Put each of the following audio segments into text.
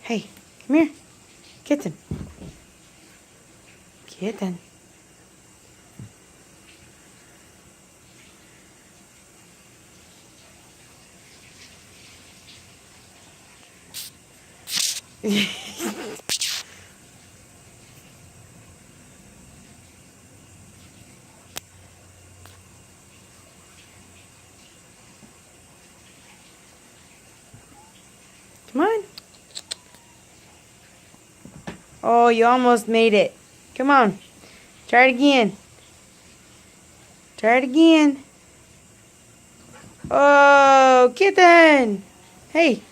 Hey, come here. Kitten. Kitten. Come on. Oh, you almost made it. Come on. Try it again. Try it again. Oh, kitten. Hey.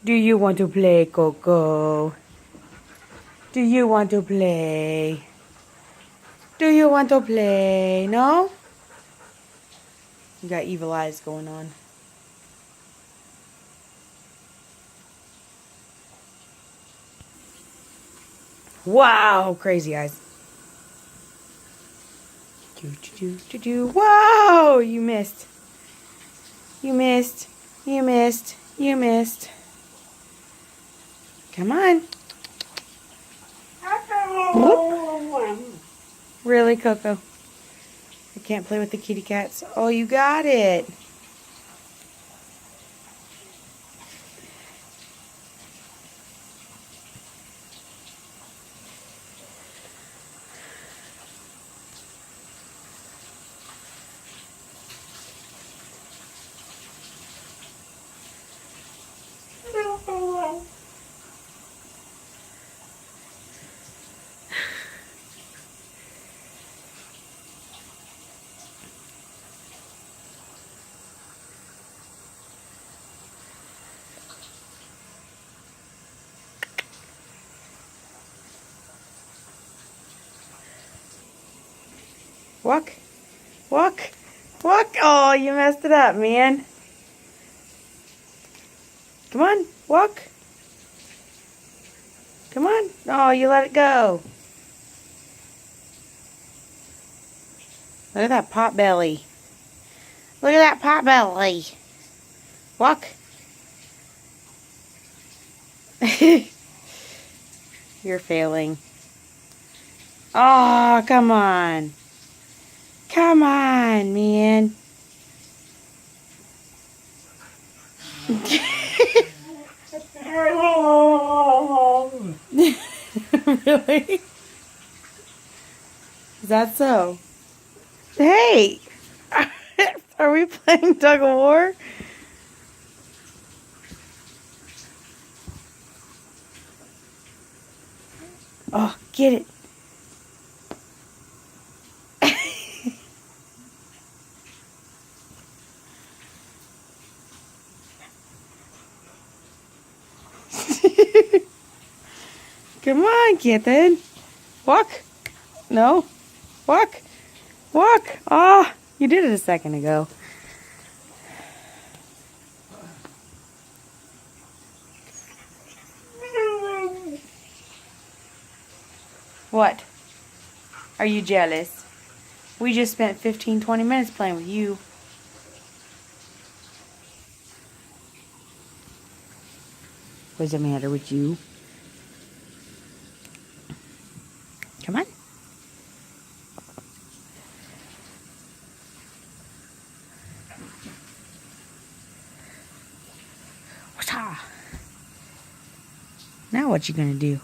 Do you want to play, Coco? Do you want to play? Do you want to play? No? You got evil eyes going on. Wow, crazy eyes. Wow, you missed. You missed. You missed. You missed. Come on. Really, Coco? I can't play with the kitty cats. Oh, you got it. Walk. Walk. Walk. Oh, you messed it up, man. Come on. Walk. Come on. Oh, you let it go. Look at that pot belly. Look at that pot belly. Walk. You're failing. Oh, come on. Come on, man. Really? Is that so? Hey! Are we playing tug of war? Oh, get it. Come on, kitten. Walk. No. Walk. Walk. Ah, oh, you did it a second ago. What? Are you jealous? We just spent 15-20 minutes playing with you. What's the matter with you? Come on. Now what you gonna do?